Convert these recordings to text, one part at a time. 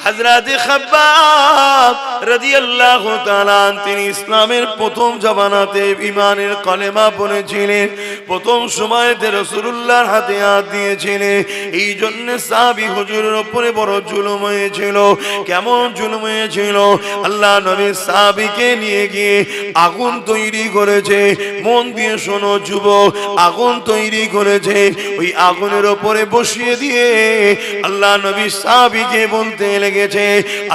হযরতে খাব্বাব রাদিয়াল্লাহু তাআলা তিনি ইসলামের প্রথম জামানাতে ঈমানের কলেমা পড়েছিলেন, প্রথম সময়তে রাসূলুল্লাহর হাতে হাত দিয়েছিলেন। এই জন্য সাহাবী হুজুরের উপরে বড় জুলুম হয়েছিল। কেমন জুলুম হয়েছিল? আল্লাহ নবী সাহাবীকে নিয়ে গিয়ে আগুন তৈরি করেছে। মন দিয়ে শোনো যুবক, আগুন তৈরি করেছে। ওই আগুনের উপরে বসিয়ে দিয়ে আল্লাহ নবী সাহাবীকে বলতে লেগেছে,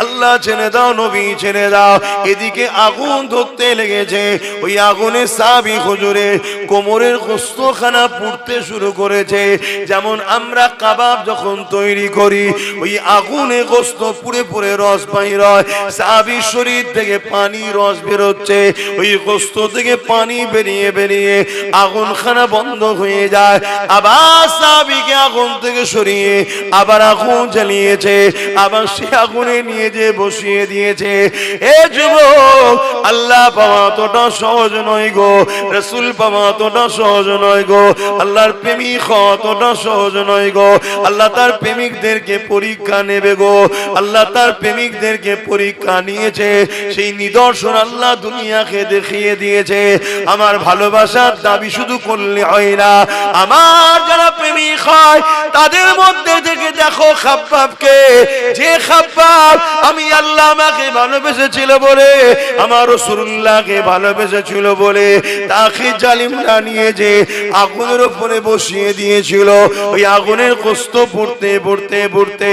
আল্লাহ ছেড়ে দাও, নবী ছেড়ে দাও। এদিকে আগুন ধরতে লেগেছে। ওই আগুনে সাহাবী হুজুরের কোমরের গোশতখানা পুড়তে শুরু করেছে। যেমন আমরা কাবাব যখন তৈরি করি, ওই আগুনে গোশত পুড়ে পুড়ে রস বাইর হয়, সাহাবীর শরীর থেকে পানি রস বেরোচ্ছে। ওই গোশত থেকে পানি বেরিয়ে বেরিয়ে আগুনখানা বন্ধ হয়ে যায়। আবার সাহাবীকে আগুন থেকে সরিয়ে আবার আগুন জ্বালিয়েছে, আবার সে আগুনে নিয়ে যে বসিয়ে দিয়েছে। এ যুবক, আল্লাহ পাওয়া তোটা সহজ নয় গো, রাসূল পাওয়া তোটা সহজ নয় গো, আল্লাহর প্রেমিক হওয়া তোটা সহজ নয় গো। আল্লাহ তার প্রেমিকদেরকে পরীক্ষা নেবে গো, আল্লাহ তার প্রেমিকদেরকে পরীক্ষা নিয়েছে। সেই নিদর্শন আল্লাহ দুনিয়াকে দেখিয়ে দিয়েছে। আমার ভালোবাসার দাবি শুধু করলে হয় না, আমার যারা প্রেমিক হয় তাদের মধ্যে থেকে দেখো খাব্বাবকে, যে খাব্বাব আমি আল্লাহ আমাকে ভালোবেসেছিল বলে, আমার রাসূলুল্লাহকে ভালোবেসেছিল বলে তাকে জালিমরা নিয়ে যে আগুনের উপরে বসিয়ে দিয়েছিল। ওই আগুনের কষ্ট পড়তে পড়তে পড়তে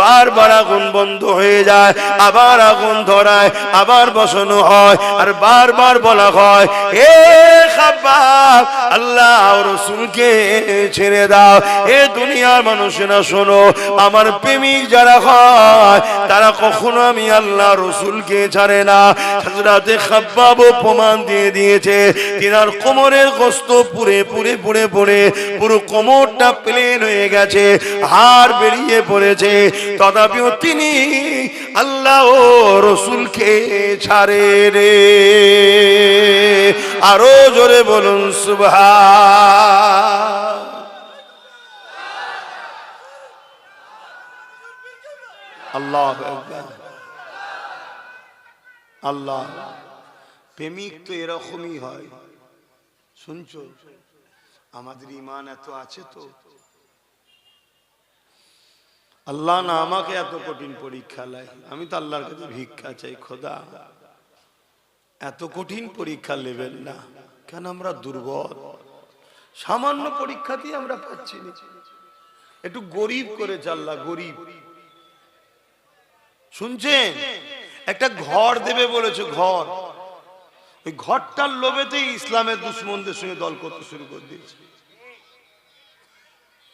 বারবার আগুন বন্ধ হয়ে যায়, আবার আগুন ধরায়, আবার বসানো হয়, আর বারবার বলা হয়, এ খাব্বাব আল্লাহ রাসূলকে ছেড়ে দাও। এ দুনিয়ার মানুষেরা শোনো, আমার প্রেমিক যারা হয় তারা কখনো আমি আল্লাহ রাসূলকে ছাড়ে না। হযরতে খাব্বাবও প্রমাণ দিয়ে দিয়েছে। তিনার কোমরের গোশত পুড়ে পুড়ে পুড়ে পুড়ে পুরো কোমরটা প্লেন হয়ে গেছে, হাড় বেরিয়ে পড়েছে, তথাপিও তিনি আল্লাহ ও রাসূলকে ছাড়ে রে। আরো জোরে বলুন সুবহান। আল্লাহু আকবার। আল্লাহ প্রেমিক তো এরকমই হয়। শুনছো, আমাদের ঈমান এত আছে তো, আল্লাহ না আমাকে এত কঠিন পরীক্ষা লাই, আমি তো আল্লাহর কাছে ভিক্ষা চাই, খোদা এত কঠিন পরীক্ষা নেবেন না। কেন আমরা দুর্বল, সামান্য পরীক্ষাতেই আমরা পাচ্ছি না। একটু গরিব করেছে আল্লাহ, গরিব। শুনছেন, একটা ঘর দেবে বলেছে, ঘর। ওই ঘরটার লোভেতেই ইসলামের দুশমনদের সঙ্গে দল করতে শুরু করে দিয়েছে।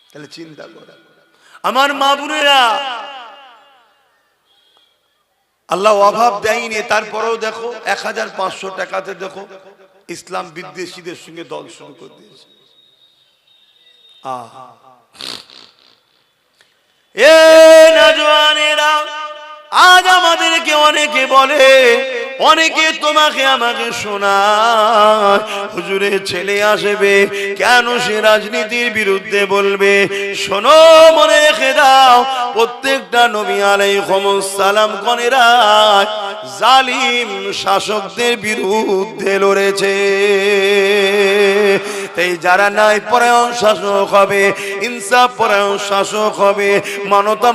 তাহলে চিন্তা করে আমার মা বোনেরা, আল্লাহ অভাব দেয়নি, তারপরেও দেখো 1500 টাকাতে দেখো ইসলাম বিদ্বেষীদের সঙ্গে দল শুরু করে দিয়েছে। এ নওজওয়ানেরা, আজ আমাদেরকে অনেকে বলে, অনেকে তোমাকে আমাকে শোনায়, হুজুরের ছেলে আসবে কেন সে রাজনীতির বিরুদ্ধে বলবে। শোনো, মনে রেখে দাও, প্রত্যেকটা নবী আলাইহিস সালাম গণেরা জালিম শাসকদের বিরুদ্ধে লড়েছে। তাই যারা ন্যায় পরায়ণ শাসক হবে, ইনসাফ পরায়ণ শাসক হবে,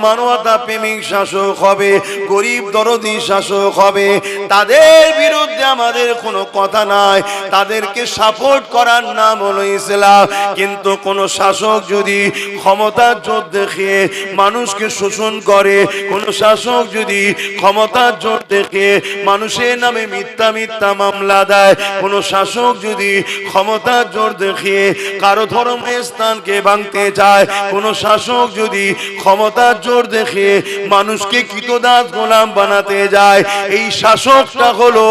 মানবতা প্রেমিক শাসক হবে, গরিব দরদি শাসক হবে, তাদের বিরুদ্ধে আমাদের কোনো কথা নাই। তাদেরকে সাপোর্ট করার নাম হলো ইসলাম। কিন্তু কোন শাসক যদি ক্ষমতার জোর দেখিয়ে মানুষকে শোষণ করে, কোন শাসক যদি ক্ষমতার জোর দেখে মানুষের নামে মিথ্যা মিথ্যা মামলা দেয়, কোন শাসক যদি ক্ষমতার জোর দেখিয়ে কারো ধর্মের স্থানকে ভাঙতে চায়, কোন শাসক যদি ক্ষমতার জোর দেখিয়ে মানুষকে কৃতদাস গোলাম বানাতে যায়, এই শাসকটা হলো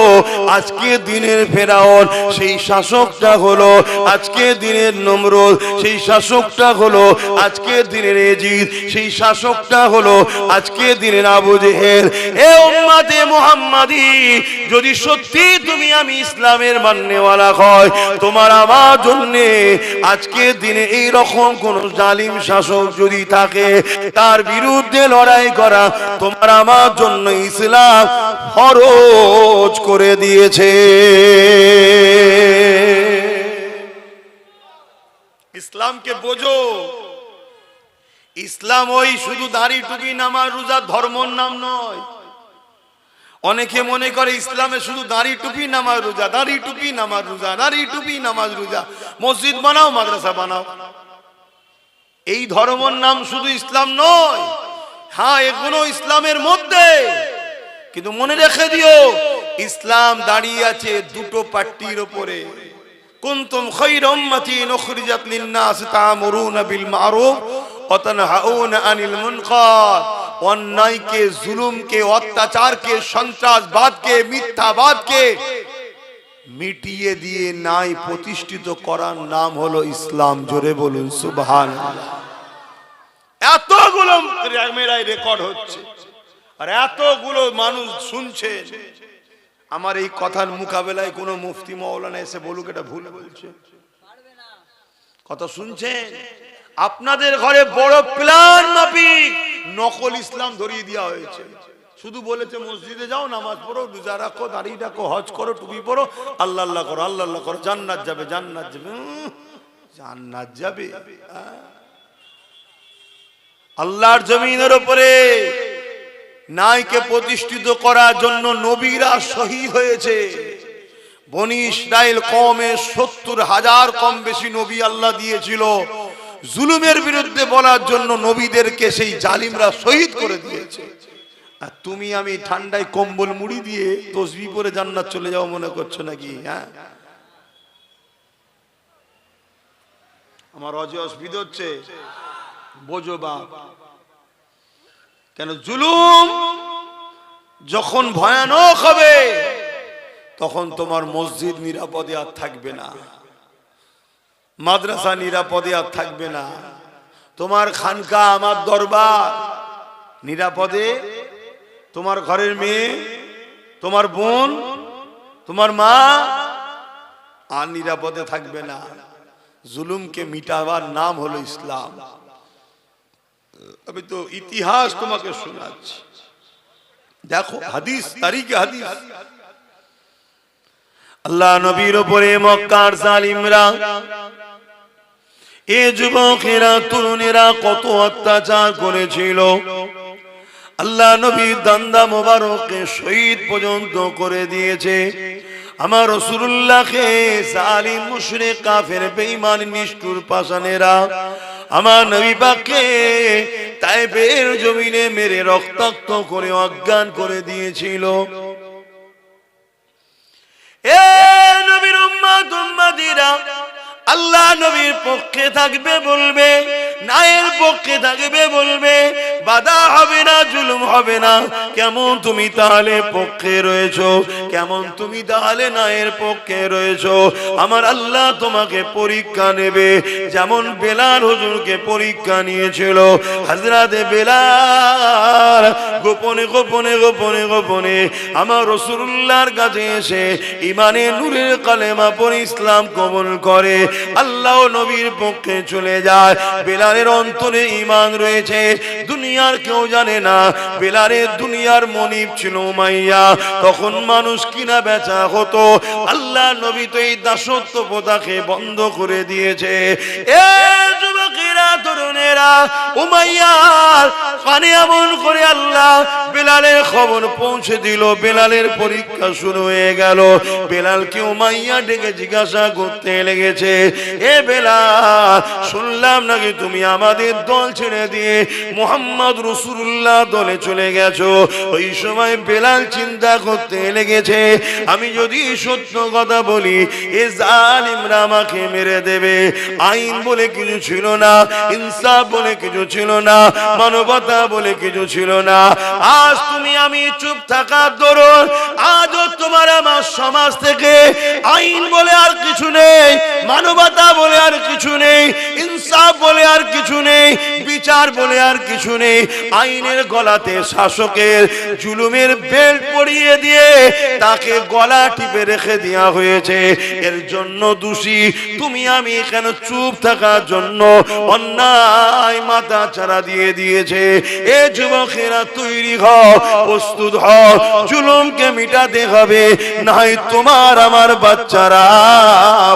আজকে দিনের ফেরাউন, সেই শাসকটা হলো আজকে দিনের নমরুদ, সেই শাসকটা হলো আজকে দিনের এজিদ, সেই শাসকটা হলো আজকে দিনের আবু জেহেল। এ উম্মতে মুহাম্মাদি, যদি সত্যি তুমি আমি ইসলামের মাননেওয়ালা হয়, তোমার আমার জন্য জন্যে আজকে দিনে এই রকম কোন জালিম শাসক যদি থাকে, তার বিরুদ্ধে লড়াই করা তোমার আমার জন্য ইসলাম ফরজ করে দিয়েছে। ইসলামকে বোঝো। ইসলাম ওই শুধু দাড়ি টুপি নামাজ রোজা ধর্মর নাম নয়। অনেকে মনে করে ইসলামে শুধু দাড়ি টুপি নামাজ রোজা, দাড়ি টুপি নামাজ রোজা, দাড়ি টুপি নামাজ রোজা, মসজিদ বানাও মাদ্রাসা বানাও। এই ধর্মর নাম শুধু ইসলাম নয়। হ্যাঁ, এগুলো ইসলামের মধ্যে, কিন্তু মনে রেখে দিও ইসলাম দাঁড়িয়ে আছে দুটো পাট্টির উপরে। কুনতুম খায়রা উম্মাতিন উখরিজাত লিন-নাস তা'মুরুনা বিল মা'রুফ ওয়া তানহাউনা আনিল মুনকার। অন্যায়কে, জুলুমকে, অত্যাচারকে, সন্ত্রাসবাদকে, মিথ্যাবাদকে মিটিয়ে দিয়ে ন্যায় প্রতিষ্ঠিত করার নাম হলো ইসলাম। জোরে বলুন সুবহানাল্লাহ। এতগুলো ক্যামেরায় রেকর্ড হচ্ছে আর এতগুলো মানুষ শুনছে। আমার এই কথার মোকাবেলায় কোনো মুফতি মাওলানা এসে বলুক এটা ভুল বলছে, কথা শুনছেন? আপনাদের ঘরে বড় প্ল্যান মাফিক নকল ইসলাম ধরিয়ে দেওয়া হয়েছে। শুধু বলেছে মসজিদে যাও, নামাজ পড়ো, রোজা রাখো, দাড়ি রাখো, হজ করো, টুপি পরো, আল্লাহ আল্লাহ করো, আল্লাহ আল্লাহ করো, জান্নাত যাবে, জান্নাত যাবে। জান্নাত যাবে? আল্লাহর জমিনের উপরে ন্যায়কে প্রতিষ্ঠিত করার জন্য নবীরা শহীদ হয়েছে। বনি ইসরাইল কওমে 70,000 কম বেশি নবী আল্লাহ দিয়েছিল। জুলুমের বিরুদ্ধে বলার জন্য নবীদেরকে সেই জালিমরা শহীদ করে দিয়েছে। আর তুমি আমি ঠান্ডায় কম্বল মুড়ি দিয়ে তসবিহ পরে জান্নাত চলে যাও মনে করছো নাকি? হ্যাঁ, আমার অসুবিধা হচ্ছে, বোঝো বাপ। কেন? জুলুম যখন ভয়ানক হবে তখন তোমার মসজিদ নিরাপদে আর থাকবে না, মাদ্রাসা নিরাপদে আর থাকবে না, তোমার খানকা, আমার দরবার নিরাপদে, তোমার ঘরের মেয়ে, তোমার বোন, তোমার মা আর নিরাপদে থাকবে না। জুলুমকে মিটাবার নাম হলো ইসলাম। আমি তো ইতিহাস তোমাকে শোনাচ্ছি, দেখো হাদিস, তারিখে হাদিস। আল্লাহ নবীর উপরে মক্কার জালিমরা, এ যুবকেরা, তরুণেরা কত অত্যাচার করেছিল। আল্লাহ নবীর দান্দা মোবারককে শহীদ পর্যন্ত করে দিয়েছে। আমার রাসূলুল্লাহকে জালিম, মুশরিক, কাফের, বেঈমান, নিষ্ঠুর পাষাণেরা আমার নবী পাককে তায়েফের জমিনে মেরে রক্তাক্ত করে অজ্ঞান করে দিয়েছিল। এ নবীর উম্মত উম্মতিরা, আল্লাহ নবীর পক্ষে থাকবে বলবে, ন্যায়ের পক্ষে থাকবে বলবে, বাধা হবে না, জুলুম হবে না। কেমন তুমি তাহলে পক্ষে রয়েছো? কেমন তুমি তাহলে ন্যায়ের পক্ষে রয়েছো? আমার আল্লাহ তোমাকে পরীক্ষা নেবে, যেমন বেলাল হুজুরকে পরীক্ষা নিয়েছিল। হযরতে বেলাল গোপনে গোপনে গোপনে গোপনে আমার রাসূলুল্লাহর কাছে এসে ইমানের নূরের কালেমা পড়ে ইসলাম কবুল করে, আল্লাহ নবীর পক্ষে চলে যায়। বেলালের অন্তরে ঈমান রয়েছে, দুনিয়ার কেউ জানে না। বেলালের দুনিয়ার মনিব ছিল উমাইয়া। তখন মানুষ কিনা বেচা হতো। আল্লাহ নবী তো এই দাসত্ব প্রথাকে বন্ধ করে দিয়েছে। এ যুবকেরা, তরুণেরা, উমাইয়ার কানে এমন করে আল্লাহ বেলালের খবর পৌঁছে দিল। বেলালের পরীক্ষা শুরু হয়ে গেল। বেলালকে উমাইয়া ডেকে জিজ্ঞাসা করতে লেগেছে, এ বেলাল, শুনলাম নাকি তুমি আমাদের দল ছেড়ে দিয়ে মুহাম্মদ রাসূলুল্লাহ দলে চলে গেছো। ওই সময় বেলাল চিন্তা করতে লেগেছে, আমি যদি সত্য কথা বলি এ জালিমরা আমাকে মেরে দেবে। আইন বলে কিছু ছিল না, ইনসাফ বলে কিছু ছিল না, মানবতা মানবতা বলে কিছু ছিল না। আজ তুমি আমি চুপ থাকার দরুন আজও তোমার আমার সমাজ থেকে আইন বলে আর কিছু নেই, মানবতা বলে আর কিছু নেই, ইনসাফ বলে আর কিছু নেই, বিচার বলে আর কিছু নেই। আইনের গলাতে শাসকের জুলুমের বেল্ট পরিয়ে দিয়ে তাকে গলা টিপে রেখে দেওয়া হয়েছে। এর জন্য দোষী তুমি আমি কেন চুপ থাকার জন্য অন্যায় মাথা চারা দিয়ে দিয়েছে। এ যুবকেরা তৈরি হও, প্রস্তুত হও, জুলুমকে মিটাতে হবে, নাই তোমার আমার বাচ্চারা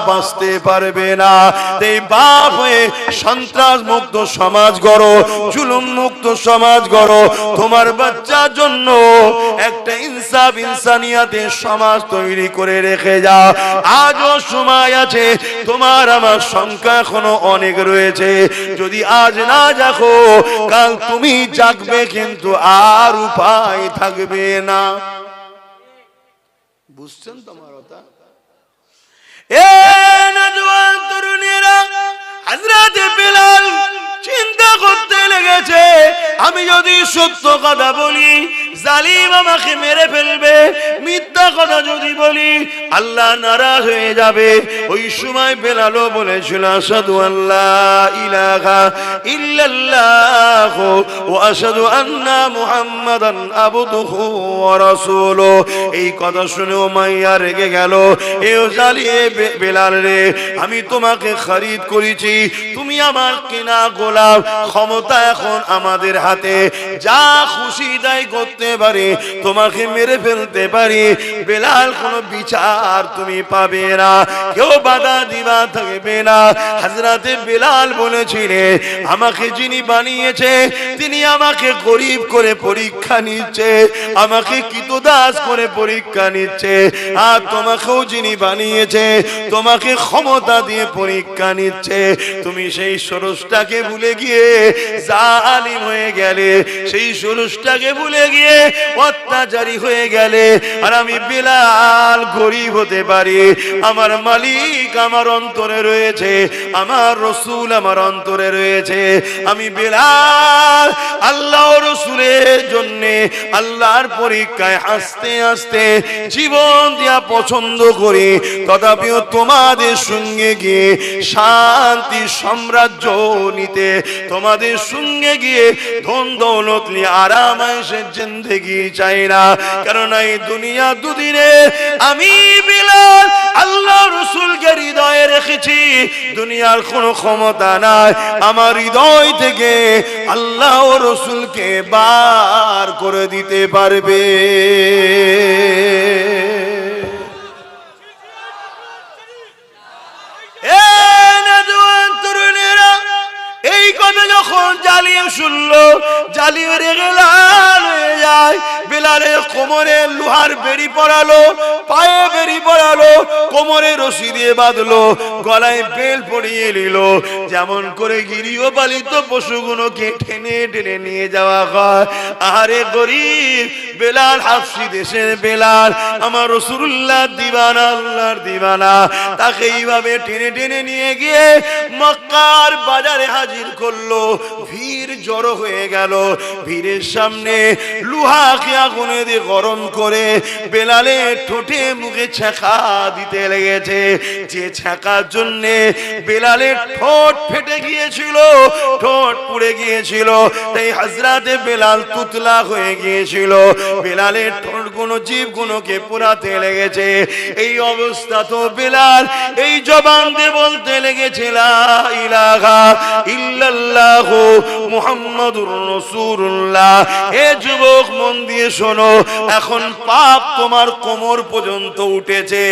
বাঁচতে পারবে না। তাই বাপ হয়ে সন্ত্রাস মুক্ত সমাজ গড়ো, জুলুম মুক্ত সমাজ গড়ো। তোমার বাচ্চার জন্য একটা ইনসাফ ইনসানিয়াতের সমাজ তৈরি করে রেখে যাও। আজও সময় আছে, তোমার আমার সংখ্যা এখনো অনেক রয়েছে। যদি আজ না জাগো কাল তুমি জাগবে, কিন্তু আর উপায় থাকবে না। বুঝছেন তোমার কথা? এ নওজোয়ান তরুণীরা, হযরত বিলাল চিন্তা করতে লেগেছে, আমি যদি সত্য কথা বলি জালিম আমাকে মেরে ফেলবে, মিথ্যা কথা যদি বলি আল্লাহ নারাজ হয়ে যাবে। ওই সময় বেলালও বলেছিল আশহাদু আল্লা ইলাহা ইল্লাল্লাহ ওয়া আশহাদু আন্না মুহাম্মাদান আবদুহু ওয়া রাসূলুহু। এই কথা শুনে উমাইয়া রেগে গেল, এও জালিম বেলাল রে, আমি তোমাকে খরিদ করেছি, তুমি আমার কেনা গোলাম, ক্ষমতা এখন আমাদের হাতে, যা খুশি তাই করতে পারি, তোমাকে মেরে ফেলতে পারি। বেলাল কোনো বিচার তুমি পাবে না, কেউ বাধা দিবা থাকবে না। হযরতে বেলাল বলেছিলেন, আমাকে যিনি বানিয়েছে তিনি আমাকে গরিব করে পরীক্ষা নিচ্ছে, আমাকে কৃতদাস করে পরীক্ষা নিচ্ছে। আর তোমাকেও যিনি বানিয়েছে তোমাকে ক্ষমতা দিয়ে পরীক্ষা নিচ্ছে। তুমি সেই ষোড়শটাকে ভুলে গিয়ে জালিম হয়ে গেলে, সেই ষোড়শটাকে ভুলে গিয়ে অত্যাচারী হয়ে গেলে। আর আমি বেলাল গরিব হতে পারি, আমার মালিক আমার অন্তরে রয়েছে, আমার রসুল আমার অন্তরে রয়েছে। আমি বেলাল আল্লাহ রসুলের জন্য আল্লাহর পরীক্ষায় আস্তে আস্তে জীবন দেয়া পছন্দ করি, তথাপিও তোমাদের সঙ্গে গিয়ে শান্তি সাম্রাজ্য নিতে, তোমাদের সঙ্গে গিয়ে ধন দৌলত নিয়ে আরাম আয়েশের জিন্দেগি চাই না। কারণ এই দুনিয়া দুদিনে, আমি বিলাল আল্লাহ রসুলকে হৃদয়ে রেখেছি, দুনিয়ার কোনো ক্ষমতা নাই আমার হৃদয় থেকে আল্লাহ রসুলকে বার করে দিতে পারবে। এই কথা যখন জালিম শুনলো, জালিম রেগে লাল হয়ে যায়। বেলালের কোমরে লোহার বেড়ি পরালো, পায়ে বেড়ি পরালো, কোমরে রশি দিয়ে বাঁধলো, গলায় বেল পরিয়ে নিল। যেমন করে গৃহপালিত পশুগুলোকে টেনে টেনে নিয়ে যাওয়া হয়। আরে গরিব বেলাল, হাফসি দেশের বেলাল, আমার রাসূলুল্লাহ দিওয়ানা, আল্লাহর দিওয়ানা, তাকে এইভাবে টেনে টেনে নিয়ে গিয়ে মক্কার বাজারে হাজির করলো। ভিড় জড়ো হয়ে গেল, ভিড়ের সামনে লোহাকে আগুনে দিয়ে গরম করে বেলালের ঠোঁটে মুখে ছ্যাঁকা দিতে লেগেছে। যে ছ্যাঁকার জন্য বেলালের ঠোঁট ফেটে গিয়েছিল, ঠোঁট পুড়ে গিয়েছিল, তাই হযরতে বেলাল তুতলা হয়ে গিয়েছিল। বেলালের ঠোঁট গুলো জীব গুলোকে পোড়াতে লেগেছে। এই অবস্থা তো বেলাল এই জবান দিয়ে বলতে লেগেছে লা ইলাহা ইল্লাল্লাহ মুহাম্মাদুর রাসূলুল্লাহ। এ যুবক মন দিয়ে শোনো, এখন পাপ তোমার কোমর পর্যন্ত উঠেছে,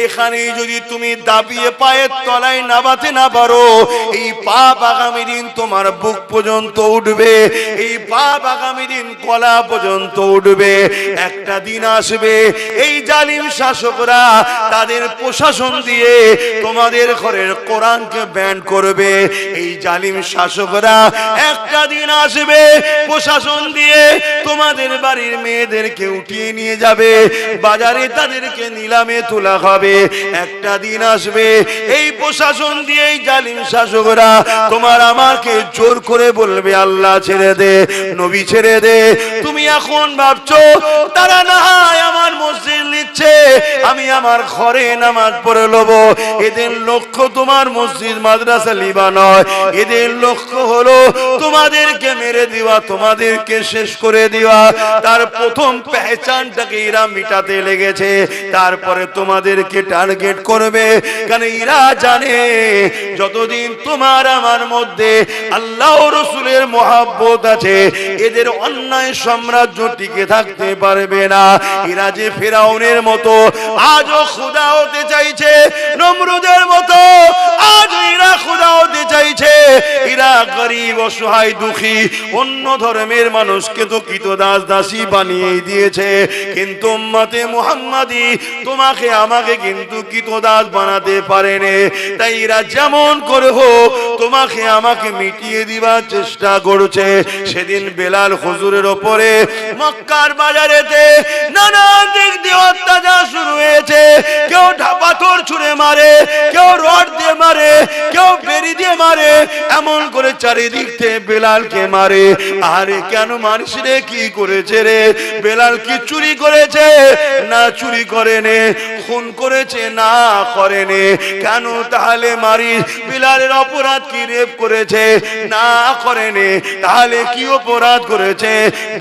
এখানেই যদি তুমি দাবিয়ে পায়ের তলায় নামাতে না পারো, এই পাপ আগামী দিন তোমার বুক পর্যন্ত উঠবে, এই পাপ আগামী দিন গলা পর্যন্ত উঠবে। একটা দিন আসবে এই জালিম শাসকরা তাদের প্রশাসন দিয়ে তোমাদের ঘরের কোরআনকে ব্যান করবে। এই জালিম শাসক শাসকরা একটা দিন আসবে, প্রশাসন দিয়ে তোমাদের বাড়ির মেয়েদেরকে উঠিয়ে নিয়ে যাবে, বাজারে তাদেরকে নিলামে তোলা হবে। একটা দিন আসবে, এই প্রশাসন দিয়ে এই জালিম শাসকরা তোমার আমাকে জোর করে বলবে আল্লাহ ছেড়ে দে, নবী ছেড়ে দে। তুমি এখন ভাবছো তারা না হয় আমার মসজিদ নিচ্ছে, আমি আমার ঘরে নামাজ পড়ে লব। এদের লক্ষ্য তোমার মসজিদ মাদ্রাসা লিবা নয়, এদের লক্ষ্য হলো তোমাদেরকে মেরে দেওয়া, তোমাদেরকে শেষ করে দেওয়া। তার প্রথম পেহচানটাকে এরা মিটাতে লেগেছে, তারপরে তোমাদেরকে টার্গেট করবে। কারণ এরা জানে যতদিন তোমার আমার মধ্যে আল্লাহ রসুলের মহব্বত আছে, এদের অন্যায় সাম্রাজ্য টিকে থাকতে পারবে না। এরা যে ফেরাউনের মতো আজও খোদা হতে চাইছে, নমরুদের মতো আজ এরা খোদা হতে চাইছে। এরা গরিব অসহায় দুঃখী অন্য ধর্মের মানুষকে তো কৃতদাস দাসী বানিয়ে দিয়েছে, কিন্তু উম্মতে মুহাম্মাদি তোমাকে আমাকে কিন্তু কৃতদাস বানাতে পারেনি। তাই এরা যেমন করে হোক তোমাকে আমাকে মিটিয়ে দিবার চেষ্টা করছে। সেদিন বেলাল হুজুরের ওপরে মক্কার বাজারেতে নানা দিক দিয়ে অত্যাচার শুরু হয়েছে। কেউ পাথর ছুঁড়ে মারে, কেউ রড দিয়ে মারে, কেউ বেরি দিয়ে মারে, এমন করে চারিদিক থেকে বেলালকে মারে। আরে কেন মারিস রে, কি করেছে রে? বেলাল কি চুরি করেছে? না চুরি করেনি। খুন করেছে? না করেনি। কেন তাহলে মারিস? বেলালের অপরাধ কি রেপ করেছে? না করেনি। তাহলে কি অপরাধ করেছে?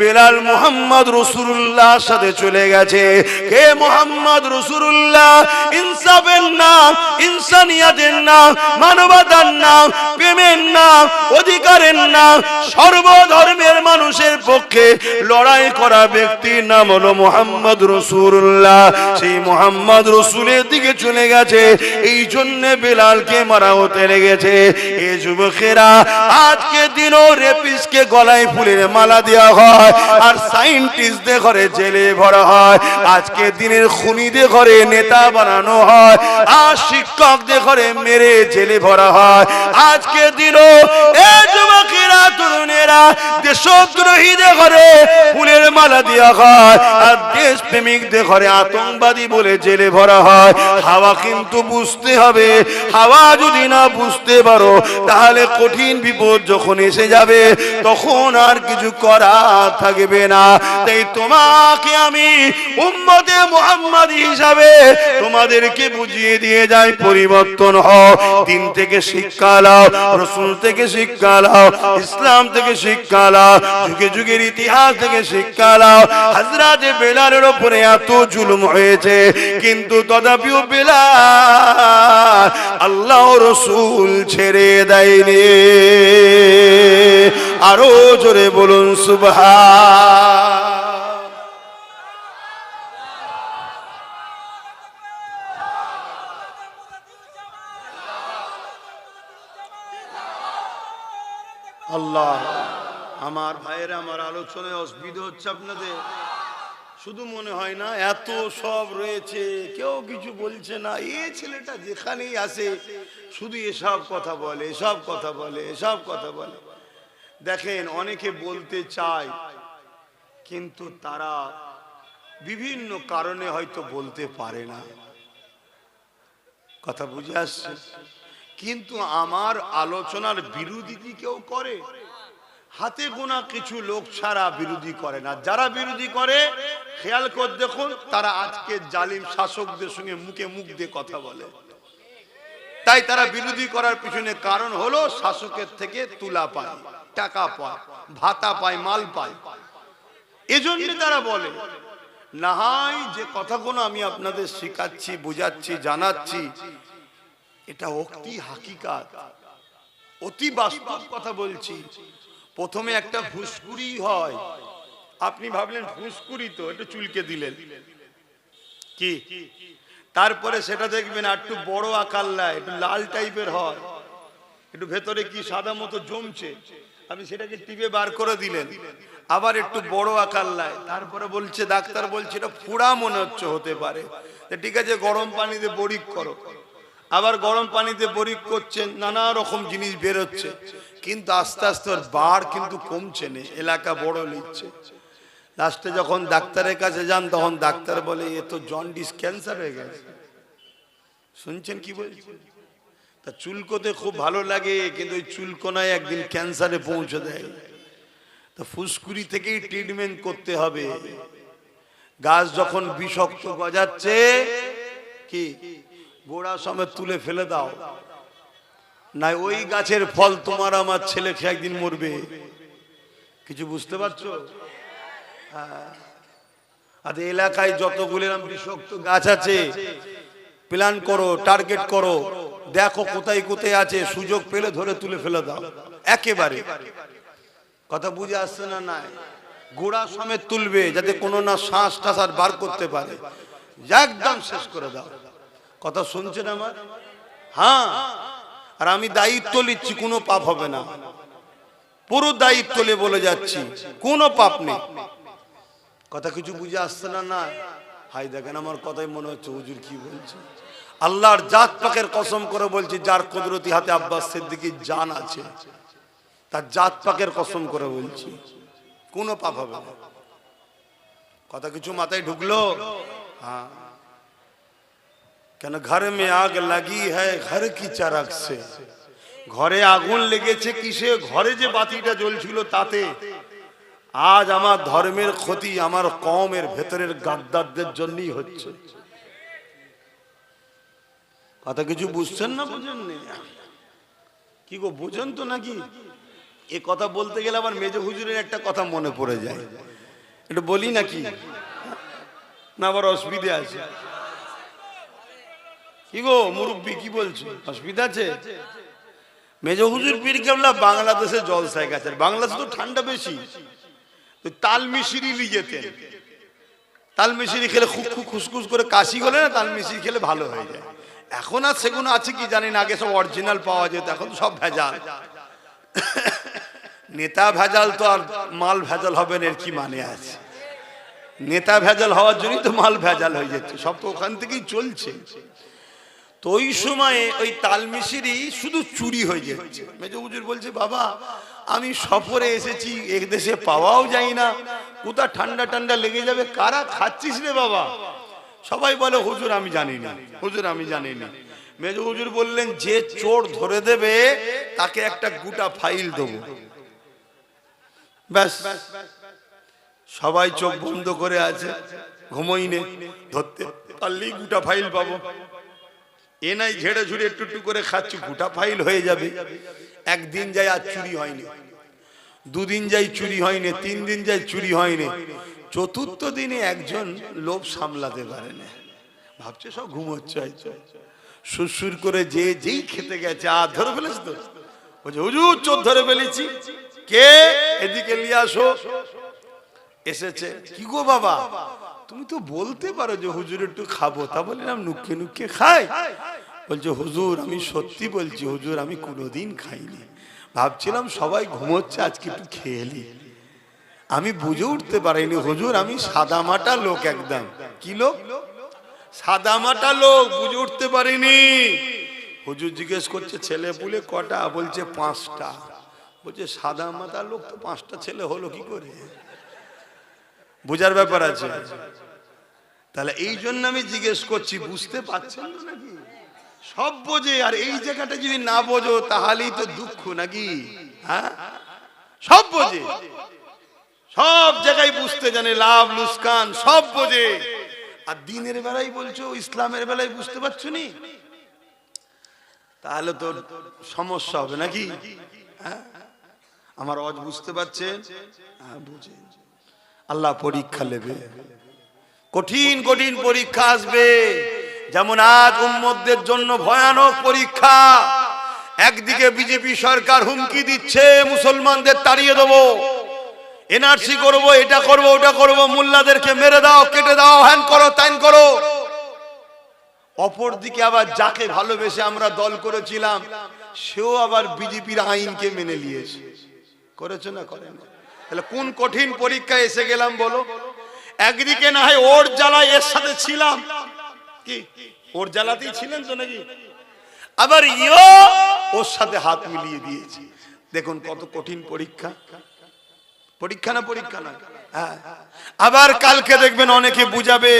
বেলাল মুহাম্মদ রাসূলুল্লাহর সাথে চলে গেছে। কে মুহাম্মদ রাসূলুল্লাহ? ইনসাফের নাম, ইনসানিয়াতের নাম, মানবতার নাম, প্রেমের নাম, অধিকারের নাম, সর্বধর্মের মানুষের পক্ষে লড়াই করা ব্যক্তির নাম হলো মুহাম্মদ রাসূলুল্লাহ। সেই মুহাম্মদ রাসূলের দিকে চলে গেছে, এই জন্য বেলালকে মারা হতে লেগেছে। এই যুবকেরা আজকে দিনও রেপিসকে গলায় ফুলের মালা দেওয়া হয়, আর সায়েন্টিস্টদের ঘরে জেলে ভরা হয়। আজকে দিনের খুনিদের ঘরে নেতা বানানো হয়, আর শিক্ষকদের ঘরে মেরে জেলে ভরা হয়। আজকে দিনও এই যুবকেরা তরুণেরা দেশদ্রোহীদের ঘরে ফুলের মালা দেওয়া হয়, আর দেশপ্রেমিকদের ঘরে আতঙ্কবাদী বলে জেলে ভরা হয়। হাওয়া কিন্তু বুঝতে হবে, হাওয়া যদি না বুঝতে পারো তাহলে কঠিন বিপদ যখন এসে যাবে তখন আর কিছু করা থাকবে না। তাই তোমাকে আমি উম্মতে মুহাম্মাদি হিসাবে তোমাদেরকে বুঝিয়ে দিয়ে যাই, পরিবর্তন হও, দিন থেকে শিক্ষা নাও, রাসূল থেকে শিক্ষা নাও, ইসলাম থেকে শিক্ষা নাও, যুগে যুগের ইতিহাস থেকে শিক্ষা নাও। হযরত বেলালের উপরে এত জুলুম হয়েছে, কিন্তু তথাপিও বেলাল আল্লাহ রাসূল ছেড়ে দেয়নি। আরো জোরে বলুন সুবহান। আল্লাহ, আমার ভাইয়েরা, আমার আলোচনায় অসুবিধা হচ্ছে আপনাদের? শুধু মনে হয় না এত সব রয়েছে, কেউ কিছু বলছে না। এই ছেলেটা যেখানেই আসে শুধু এসব কথা বলে, এসব কথা বলে, এসব কথা বলে। দেখেন, অনেকে বলতে চায় কিন্তু তারা বিভিন্ন কারণে হয়তো বলতে পারে না। কথা বুঝে আসছে? কিন্তু আমার আলোচনার বিরোধী কি কেউ করে? হাতে গোনা কিছু লোক ছাড়া বিরোধী করে না। যারা বিরোধী করে খেয়াল করে দেখুন, তারা আজকে জালিম শাসকদের সঙ্গে মুখে মুখ দিয়ে কথা বলে। তাই তারা বিরোধী করার পিছনে কারণ হলো শাসকের থেকে তুলা পায়, টাকা পায়, ভাতা পায়, মাল পায়, এজন্য তারা বলে। না হয় যে কথাগুলো আমি আপনাদের শেখাচ্ছি, বুঝাচ্ছি, জানাচ্ছি, এটা অতি হাকিকাত, অতি বাস্তব কথা বলছি। প্রথমে একটা ফুসকুড়ি হয়, আপনি ভাবলেন ফুসকুড়ি তো একটু চুলকে দিলেন কি, তারপরে সেটা দেখবেন একটু বড় আকার নেয়, একটু লাল টাইপের হয়, একটু ভেতরে কি সাদা মতো জমছে, আপনি সেটাকে টিপে বার করে দিলেন, আবার একটু বড় আকার নেয়, তারপরে বলছে ডাক্তার বলছে এটা ফোড়া মনে হচ্ছে, হতে পারে, ঠিক আছে গরম পানিতে বড়ি করো। আবার গরম পানিতে বরিক করছেন, নানা রকম জিনিস বেরোচ্ছে, কিন্তু আস্তে আস্তে ওর বার কিন্তু কমছে না, এলাকা বড় নিচ্ছে। লাস্টে যখন ডাক্তারের কাছে যান তখন ডাক্তার বলে এ তো জন্ডিস ক্যান্সার হয়ে গেছে। শুনছেন কি বলছেন? তা চুলকোতে খুব ভালো লাগে, কিন্তু ওই চুলকোনায় একদিন ক্যান্সারে পৌঁছে দেয়। তা ফুসকুড়ি থেকেই ট্রিটমেন্ট করতে হবে। গাছ যখন বিষাক্ত গজাচ্ছে কি গোড়া সমেত তুলে ফেলে দাও, না ওই গাছের ফল তোমার আমার ছেলে খেয়ে একদিন মরবে। কিছু বুঝতে পারছো? আর এলাকায় যতগুলো বিষাক্ত গাছ আছে প্ল্যান করো, টার্গেট করো, দেখো কোথায় কোথায় আছে, সুযোগ পেলে ধরে তুলে ফেলে দাও একেবারে। কথা বুঝে আসছে না? নাই গোড়া সমেত তুলবে, যাতে কোনো না শ্বাস টাস আর বার করতে পারে, একদম শেষ করে দাও। কথা শুনছেন আমার? হ্যাঁ, আর আমি দায়িত্ব নিচ্ছি, কোনো পাপ হবে না, পুরো দায়িত্ব নিয়ে বলে যাচ্ছি, কোনো পাপ নেই। কথা কিছু বুঝে আসছে না? না হাই দেখেন আমার কথাই মনে হচ্ছে হুজুর কি বলছে। আল্লাহর জাত পাকের কসম করে বলছি, যার কুদরতি হাতে আব্বাস সিদ্দিকীর জান আছে, তার জাত পাকের কসম করে বলছি, কোনো পাপ হবে না। কথা কিছু মাথায় ঢুকলো? হ্যাঁ। কেন ঘর মে আগ লাগি হ্যায় ঘর কি চারাক সে, ঘরে আগুন লেগেছে কিসে? ঘরে যে বাতিটা জ্বলছিল তাতে। আজ আমার ধর্মের ক্ষতি আমার কওমের ভেতরের গাদ্দারদের জন্যই হচ্ছে। কথা কিছু বুঝছেন না? বুঝেন কি গো, বুঝেন তো নাকি? এ কথা বলতে গেলে আবার মেজ হুজুরের একটা কথা মনে পড়ে যায়, এটা বলি নাকি? না আবার অসুবিধা আছে? কি গো মুরব্বী, কি বলছো, অসুবিধা আছে? মেজ হুজুর পীর কেবলা বাংলাদেশে জলসায় গেছেন। বাংলাদেশে তো ঠান্ডা বেশি, তাল মিশরি নিয়ে যেতেন। তাল মিশরি খেলে খুব খুসখুস করে কাশি হলে না, তাল মিশরি খেলে ভালো হয়ে যায়। এখন আর সেগুলো আছে কি জানি না, আগে সব অরিজিনাল পাওয়া যেত, এখন সব ভেজাল। নেতা ভেজাল তো আর মাল ভেজাল হবে না, এর কি মানে আছে? নেতা ভেজাল হওয়ার জন্যই তো মাল ভেজাল হয়ে যাচ্ছে, সব তো ওখান থেকেই চলছে। তো ওই সময়ে ওই তাল মিশরি শুধু চুরি হয়ে যাচ্ছে। মেজ হুজুর বলছে, বাবা আমি সফরে এসেছি, এক দেশে পাওয়াও যায় না, কোথা ঠান্ডা ঠান্ডা লেগে যাবে, কারা খাচ্ছিস রে বাবা? সবাই বলে হুজুর আমি জানি না, হুজুর আমি জানি না। মেজ হুজুর বললেন, যে চোর ধরে দেবে তাকে একটা গোটা ফাইল দেবো। ব্যাস, সবাই চোখ বন্ধ করে আছে, ঘুমোইনে, ধরতে পারলেই গোটা ফাইল পাবো। এ নাই ঝেড়ে ঝুড়ে একটু একটু করে খাচ্ছি, গোটা ফাইল হয়ে যাবে। একদিন যাই আর চুরি হয়নি, দুদিন যাই চুরি হয়নি, 3 দিন যাই চুরি হয়নি, চতুর্থ দিনে একজন লোভ সামলাতে পারে না, ভাবছে সব ঘুমোচ্ছে, সুরসুর করে যেই খেতে গেছে, আর ধরে ফেলেছে তো, বলছে হুজুর চোর ধরে ফেলেছি। কে? এদিকে নিয়ে আসো। এসেছে। কি গো বাবা, তুমি তো বলতে পারো যে হুজুর একটু খাবো, তা বললাম নুকে নুকে খাই। বলছে হুজুর আমি সত্যি বলছি, হুজুর আমি কোনোদিন খাইনি, ভাবছিলাম সবাই ঘুমোচ্ছে আজকে একটু খেয়ে নি। আমি বুঝে উঠতে পারিনি হুজুর, আমি সাদামাটা লোক, একদম কি লোক? সাদামাটা লোক, বুঝে উঠতে পারিনি। হুজুর জিজ্ঞেস করছে ছেলে পুলে কটা? বলছে 5টা। বলছে সাদামাটা লোক তো 5টা ছেলে হলো কি করে? বুঝার ব্যাপার আছে। তাহলে এই জন্য আমি জিজ্ঞেস করছি, বুঝতে পারছেন নাকি? সব বোঝে, আর এই জায়গাটা যদি না বোঝো তাহলেই তো দুঃখ নাকি? হ্যাঁ, সব বোঝে, সব জায়গায় বুঝতে জানে, লাভ লুসকান সব বোঝে। আর দিনের বেলায় বলছো, ইসলামের বেলায় বুঝতে পারছো নি, তাহলে তো সমস্যা হবে নাকি? হ্যাঁ, আমার আওয়াজ বুঝতে পারছেন? হ্যাঁ বুঝে। আল্লাহ পরীক্ষা নেবে, কঠিন কঠিন পরীক্ষা আসবে। যেমন আজ উম্মতদের জন্য ভয়ানক পরীক্ষা। একদিকে বিজেপি সরকার হুমকি দিচ্ছে মুসলমানদের তাড়িয়ে দেবো, এনআরসি করব, এটা করব, ওটা করব, মোল্লাদেরকে মেরে দাও, কেটে দাও, হ্যান করো, ত্যান করো। অপরদিকে আবার যাকে ভালোবেসে আমরা দল করেছিলাম সেও আবার বিজেপির আইনকে মেনে নিয়েছে। করেছে না? করেন? তাহলে কোন কঠিন পরীক্ষায় এসে গেলাম বলো? একদিকে না হয় ওর জ্বালায় এর সাথে ছিলাম, কি ওর জ্বালাতেই ছিলেন তো নাকি? আবার ইও ওর সাথে হাত মিলিয়ে দিয়েছে। দেখুন কত কঠিন পরীক্ষা, পরীক্ষা না পরীক্ষা না। হ্যাঁ, আবার কালকে দেখবেন অনেকে বুঝাবে,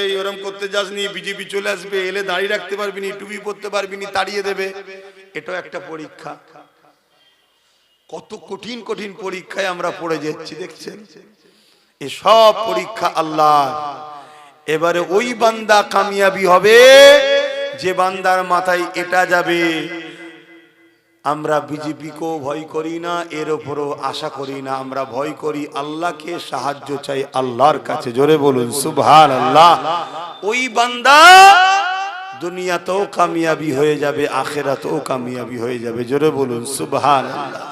এই ওরম করতে যাসনি, বিজেপি চলে আসবে, এলে দাঁড়িয়ে রাখতে পারবি নি, টুপি পরতে পারবি নি, তাড়িয়ে দেবে। এটাও একটা পরীক্ষা। কত কঠিন কঠিন পরীক্ষায় আমরা পড়ে যাচ্ছি দেখছেন। এই সব পরীক্ষা আল্লাহ। এবারে ওই বান্দা কামিয়াবি হবে যে বান্দার মাথায় এটা যাবে, আমরা বিজেপিকেও ভয় করি না, এর উপরও আশা করি না, আমরা ভয় করি আল্লাহকে, সাহায্য চাই আল্লাহর কাছে। জোরে বলুন সুবহানাল্লাহ। ওই বান্দা দুনিয়াতেও কামিয়াবি হয়ে যাবে, আখিরাতেও কামিয়াবি হয়ে যাবে। জোরে বলুন সুবহানাল্লাহ।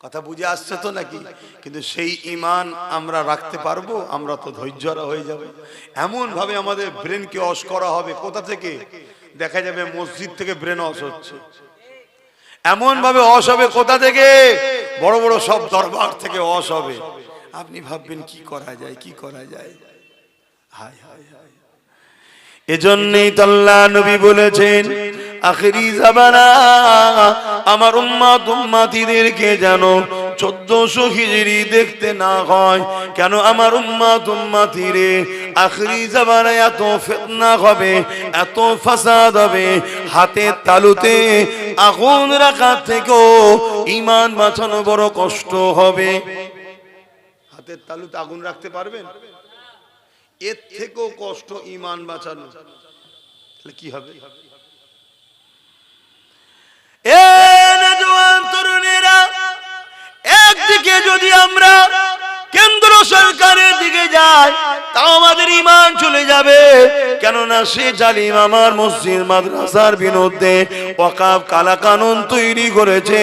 কথা বুঝে আসছে তো নাকি? কিন্তু সেই ঈমান আমরা রাখতে পারবো? আমরা তো ধৈর্যরা হয়ে যাবে। এমন ভাবে আমাদের ব্রেনকে ওয়াশ করা হবে। কোথা থেকে? দেখা যাবে মসজিদ থেকে ব্রেন ওয়াশ হচ্ছে। এমন ভাবে ওয়াশ হবে কোথা থেকে? বড় বড় সব দরবার থেকে ওয়াশ হবে। আপনি ভাববেন কি করা যায়, কি করা যায়। হায় হায় হায়। এজন্যই তো আল্লাহ নবী বলেছেন, আখিরি জামানা আমার উম্মত উম্মতিদেরকে যেন 1400 হিজরি দেখতে না হয়। কেন? আমার উম্মত উম্মতিরে আখিরি জামানায় এত ফিতনা হবে, এত ফাসাদ হবে, হাতের তালুতে আগুন রাখা থেকেও ঈমান বাঁচানো বড় কষ্ট হবে। হাতের তালুতে আগুন রাখতে পারবেন? এর থেকেও কষ্ট ঈমান বাঁচানো। তাহলে কি হবে? এ নওজোয়ান তরুণেরা, একদিকে যদি আমরা কেন্দ্র সরকারের দিকে যাই তাও আমাদের ঈমান চলে যাবে। কেননা সে জালিম আমার মসজিদ মাদ্রাসার বিরুদ্ধে ওয়াকফ কালা কানুন তৈরি করেছে,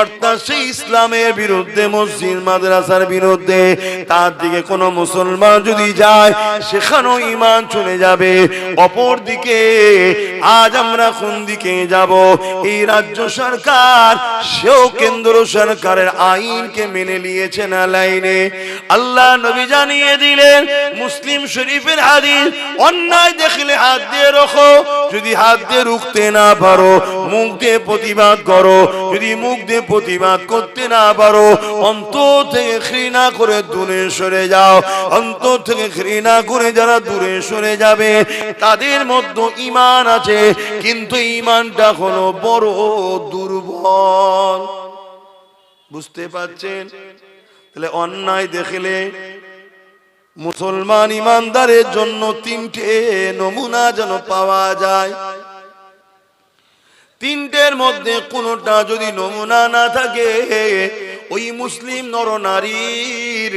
অর্থাৎ সেই ইসলামের বিরুদ্ধে, মসজিদ মাদ্রাসার বিরুদ্ধে। তার দিকে কোনো মুসলমান যদি যায় সেখানেও ঈমান চলে যাবে। অপর দিকে আজ আমরা কোন দিকে যাব? এই রাজ্য সরকার, সেও কেন্দ্র সরকারের আইনকে মেনে নিয়েছে না লাইনে। আল্লাহ নবী জানিয়ে দিলেন মুসলিম শরীফের হাদিস, অন্যায় দেখলে হাত দিয়ে রাখো, যদি হাত দিয়ে রুখতে না পারো মুখ দিয়ে প্রতিবাদ করো, যদি মুখ দিয়ে প্রতিবাদ করতে না পারো অন্তর থেকে ঘৃণা করে দূরে সরে যাও। অন্তর থেকে ঘৃণা করে যারা দূরে সরে যাবে তাদের মধ্যে ঈমান আছে, কিন্তু ঈমানটা হলো বড় দুর্বল। বুঝতে পারছেন? তাহলে অন্যায় দেখলে মুসলমান ইমানদারের জন্য 3টে নমুনা যেন পাওয়া যায়। 3টের মধ্যে কোনটা যদি নমুনা না থাকে ওই মুসলিম নরনারীর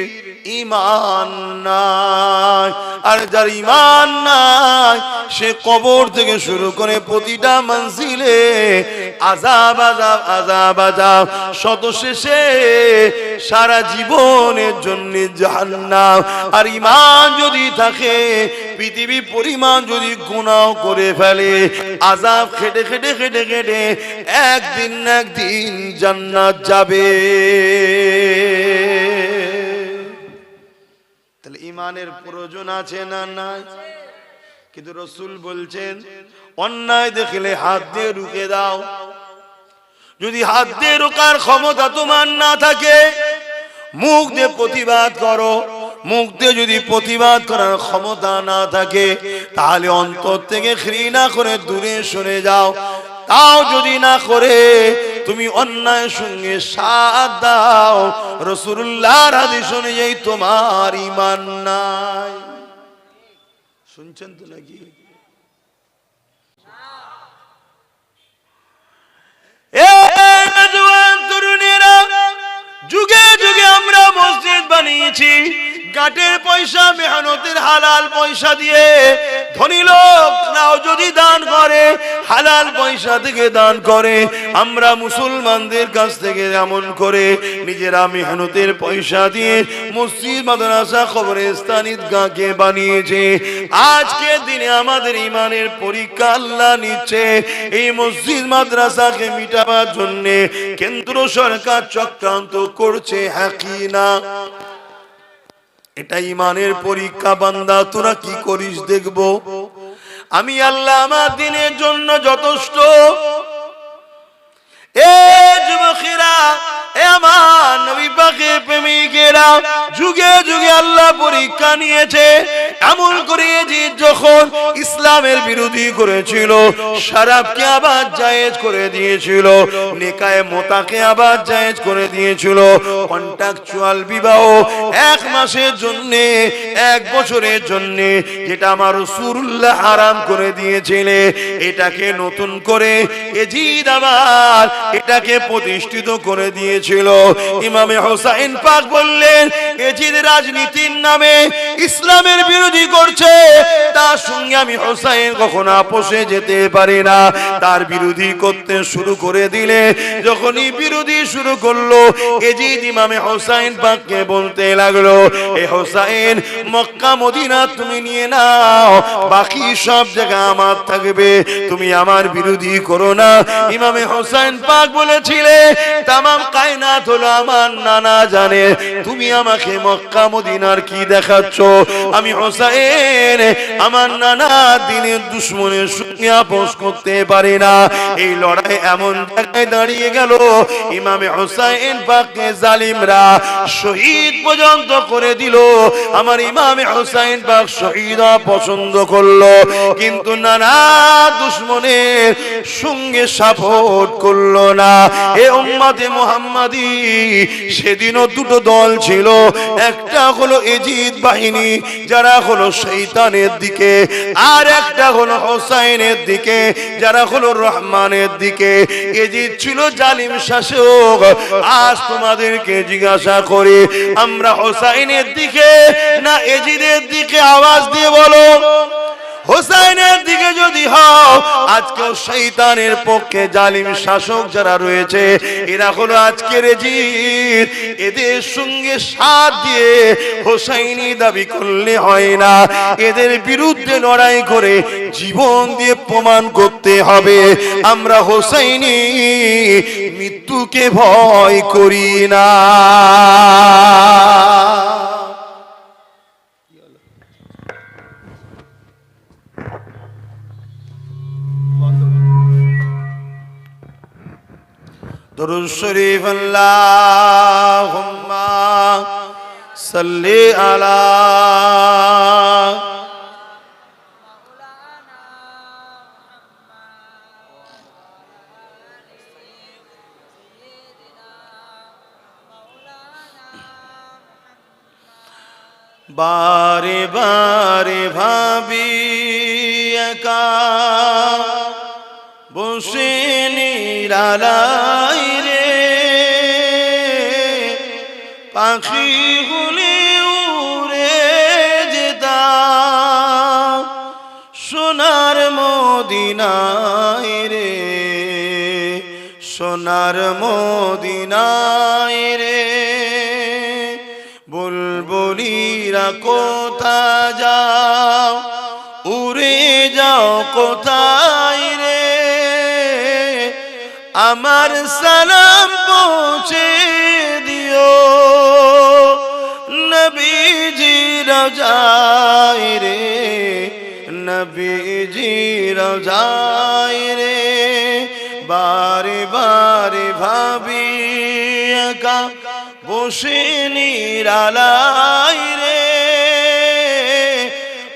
ঈমান নাই। আর যার ঈমান নাই সে কবর থেকে শুরু করে প্রতিটা মঞ্জিলে আযাব আযাব আযাব আযাব, শত শেষে সারা জীবনের জন্য জাহান্নাম। আর ঈমান যদি থাকে, পৃথিবী পরিমাণ যদি গুনাহ করে ফেলে, আযাব খেটে খেটে খেটে খেটে একদিন না একদিন জান্নাত যাবে। তাহলে ঈমানের প্রয়োজন আছে না নাই? কিন্তু রাসূল বলছেন অন্যায় দেখলে হাত দিয়ে রুখে দাও। যদি হাত দিয়ে রোকার ক্ষমতা তোমার না থাকে, মুখ দিয়ে প্রতিবাদ করো। মুখ দিয়ে যদি প্রতিবাদ করার ক্ষমতা না থাকে তাহলে অন্তর থেকে ঘৃণা করে দূরে সরে যাও। তাও যদি না করে তুমি অন্যায়ের সঙ্গে সাথ দাও, রাসূলুল্লাহর হাদিস অনুযায়ী তোমার ঈমান নাই। শুনছেন তো নাকি? যুগে যুগে আমরা মসজিদ বানিয়েছি, গাটের পয়সা, মেহনতের হালাল পয়সা দিয়ে। ধনী লোকরাও যদি দান করে, হালাল পয়সা থেকে দান করে। আমরা মুসলমানদের কাছ থেকে এমন করে নিজেরা মেহনতের পয়সা দিয়ে মসজিদ মাদ্রাসা কবরস্থান ঈদগাহকে বানিয়েছে। আজকের দিনে আমাদের ঈমানের পরীক্ষা আল্লাহ নিচ্ছে। এই মসজিদ মাদ্রাসাকে মিটাবার জন্য কেন্দ্র সরকার চক্রান্ত করছে, হ্যাঁ কি না? এটা ঈমানের পরীক্ষা। বান্দা তোরা কি করিস দেখবো। আমি আল্লাহ আমার দিনের জন্য যথেষ্ট। এ যুবকেরা, এ আমার নবী পাকের প্রেমিকেরা, যুগে যুগে আল্লাহ পরীক্ষা নিয়েছে। এমন করে যে যখন ইসলামের বিরোধী করেছিল, শরাবকে আবার জায়েজ করে দিয়েছিল, নিকায়ে মোতাকে আবার জায়েজ করে দিয়েছিল, কন্ট্রাকচুয়াল বিবাহ 1 মাসের জন্য, 1 বছরের জন্য, যেটা আমার রাসূলুল্লাহ হারাম করে দিয়েছিলে, এটাকে নতুন করে এজিদ আবার এটাকে প্রতিষ্ঠিত করে দিয়েছিল। ইমামে হোসাইন পাক বললেন, এজিদ রাজনীতির নামে ইসলামের বিরোধী করছে, তার সঙ্গে আমি হোসাইন কখনো আপোষে যেতে পারি না। তার বিরোধী করতে শুরু করে দিলে, যখনই বিরোধী শুরু করলো, এজিদ ইমামে হোসাইন পাককে বলতে লাগলো, এ হোসাইন, মক্কা মদিনা তুমি নিয়ে নাও, বাকি সব জায়গা আমার থাকবে, তুমি আমার বিরোধী করো না। ইমামে হোসাইন পাক বলেছিলে, তামাম কায়নাত হলো আমার নানা জানে, তুমি আমাকে মক্কা মদিনার কি দেখাচ্ছ? আমি হোসাইন আমার নানা দিনের দুশমনের সঙ্গে আপোষ করতে পারি না। এই লড়াই এমন জায়গায় দাঁড়িয়ে গেল, ইমামে হোসাইন পাককে জালিমরা শহীদ পর্যন্ত করে দিল। আমার ইমামে হোসাইন পাক শহীদ পছন্দ করলো, কিন্তু নানা দুশমনের সঙ্গে সাপোর্ট করলো না। এ উম্মতে মুহাম্মাদি, সেদিনও দুটো দল ছিল, একটা হলো এজিদ বাহিনী, যারা হলো শয়তানের দিকে, আর একটা হলো হোসাইনের দিকে, যারা হলো রহমানের দিকে। এজিদ ছিল জালিম শাসক। আজ তোমাদেরকে জিজ্ঞাসা করি, আমরা হোসাইনের দিকে না এজিদের দিকে? আওয়াজ দিয়ে বলো। হোসাইনের দিকে যদি হও, আজকেও শয়তানের পক্ষে জালিম শাসক যারা রয়েছে, এরা হলো আজকের এজিদ। এদের সঙ্গে সাথ দিয়ে হোসাইনি দাবি করলে হয় না, এদের বিরুদ্ধে লড়াই করে জীবন দিয়ে প্রমাণ করতে হবে আমরা হোসাইনি মৃত্যুকে ভয় করি না। दुरूद शरीफ अल्लाहुम्मा सल्ली अला बारे बारे भाबी एका বসে নিরালাই রে, পাখি হলে উড়ে যেতাম সোনার মদিনায় রে, সোনার মদিনায় রে। বুলবুলিরা কোথা যাও, উড়ে যাও কোথায় রে, আমার সালাম পৌঁছে দিও নবীজি রওজায় রে, নবীজি রওজায় রে। বারে বারে ভাবি একা বসে নিরালাই রে,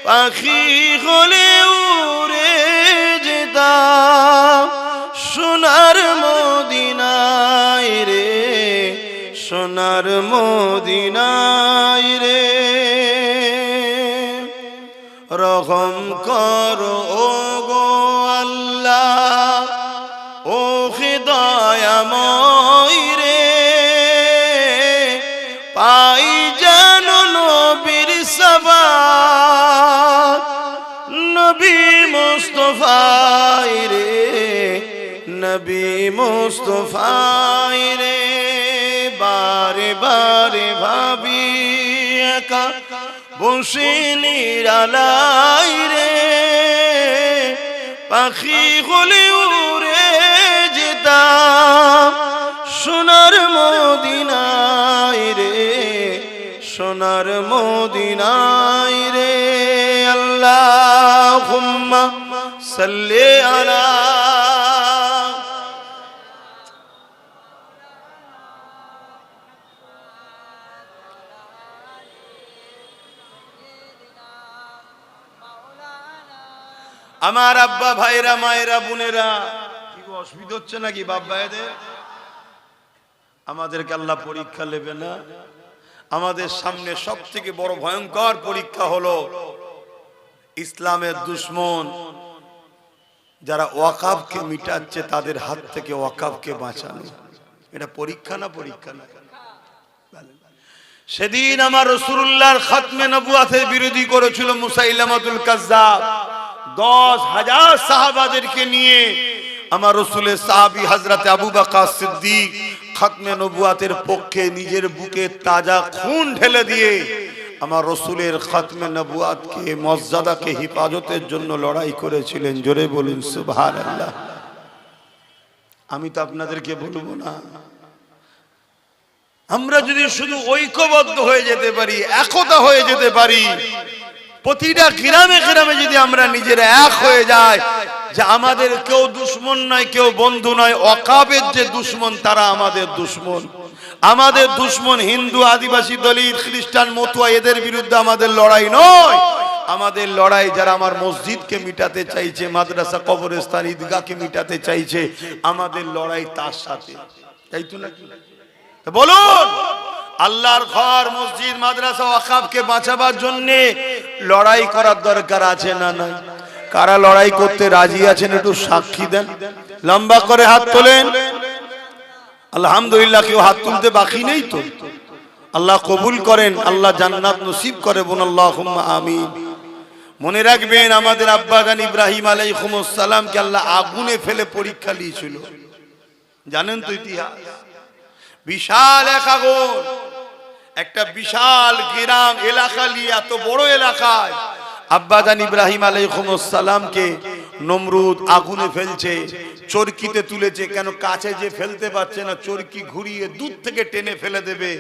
পাখি হলে উড়ে যেতাম সোনার মদিনায় রে, সোনার মদিনায় রে। রহম করো ও গো আল্লাহ, ও দয়াময় রে, পাই যেন নবীর সাবাত, নবী মুস্তাফায় রে, নবী মুস্তাফায় রে। বারে বারে ভাবি একা বসে নিরালাই রে, পাখি হলে উড়ে যেতাম সোনার মদিনায় রে, সোনার মদিনায় রে। আল্লাহ আল্লাহুম্মা সাল্লি আলা আমার আব্বা ভাইরা মায়েরা বোনেরা, কি অসুবিধা হচ্ছে নাকি বাপ ভাইদের? আমাদেরকে আল্লাহ পরীক্ষা নেবে না? আমাদের সামনে সব থেকে বড় ভয়ঙ্কর পরীক্ষা হলো ইসলামের দুশ্মন যারা ওয়াকাফকে মিটাচ্ছে তাদের হাত থেকে ওয়াকাফকে বাঁচানো। এটা পরীক্ষা না? পরীক্ষা না? সেদিন আমার রাসূলুল্লাহর খাতমে নবুয়াতের বিরোধী করেছিল মুসাইলামাতুল কাজ্জাব। 10,000 সাহাবাদেরকে নিয়ে আমার রাসূলের সাহাবী হযরত আবু বকর সিদ্দিক খাতমে নবুয়াতের পক্ষে নিজের বুকে তাজা খুন ঢেলে দিয়ে আমার রাসূলের খাতমে নবুয়াতকে মর্যাদাকে হেফাজতের জন্য লড়াই করেছিলেন। জোরে বলুন সুবহানাল্লাহ। আমি তো আপনাদেরকে বলবো না, আমরা যদি শুধু ঐক্যবদ্ধ হয়ে যেতে পারি, একতা হয়ে যেতে পারি, প্রতিটা গ্রামে গ্রামে যদি আমরা নিজেরা এক হয়ে যাই যে আমাদের কেউ দুশমন নয়, কেউ বন্ধু নয়, ওয়াকাফের যে দুশমন তারা আমাদের দুশমন। আমাদের দুশমন হিন্দু, আদিবাসী, দলিত, খ্রিস্টান, মতুয়া, এদের বিরুদ্ধে আমাদের লড়াই নয়। আমাদের লড়াই যারা আমার মসজিদকে মিটাতে চাইছে, মাদ্রাসা, কবরস্থান, ঈদগাহকে মিটাতে চাইছে, আমাদের লড়াই তার সাথে। তাই তো নাকি? বলুন, আল্লাহর ঘর, মসজিদ, মাদ্রাসা, ওয়াকাফকে বাঁচাবার জন্য লড়াই করার দরকার আছে না নাই? কারা লড়াই করতে রাজি আছেন একটু সাক্ষী দেন। লম্বা করে হাত তোলেন। আলহামদুলিল্লাহ, কেউ হাত তুলতে বাকি নেই তো? আল্লাহ কবুল করেন, আল্লাহ জান্নাত নসিব করে। বোন আল্লাহুম্মা আমিন। মনে রাখবেন, আমাদের আব্বা জান ইব্রাহিম আলাইহিস সালামকে আল্লাহ আগুনে ফেলে পরীক্ষা নিয়েছিল। জানেন তো ইতিহাস? বিশাল এক আগুন, একটা বিশাল গ্রাম এলাকা নিয়ে, এত বড় এলাকায় আব্বাজান ইব্রাহিম আলাইহিস সালামকে নমরুদ আগুনে ফেলছে, চরকিতে তুলেছে। কেন? কাছে যে ফেলতে পারছে না, চরকি ঘুরিয়ে দূর থেকে টেনে ফেলে দেবে।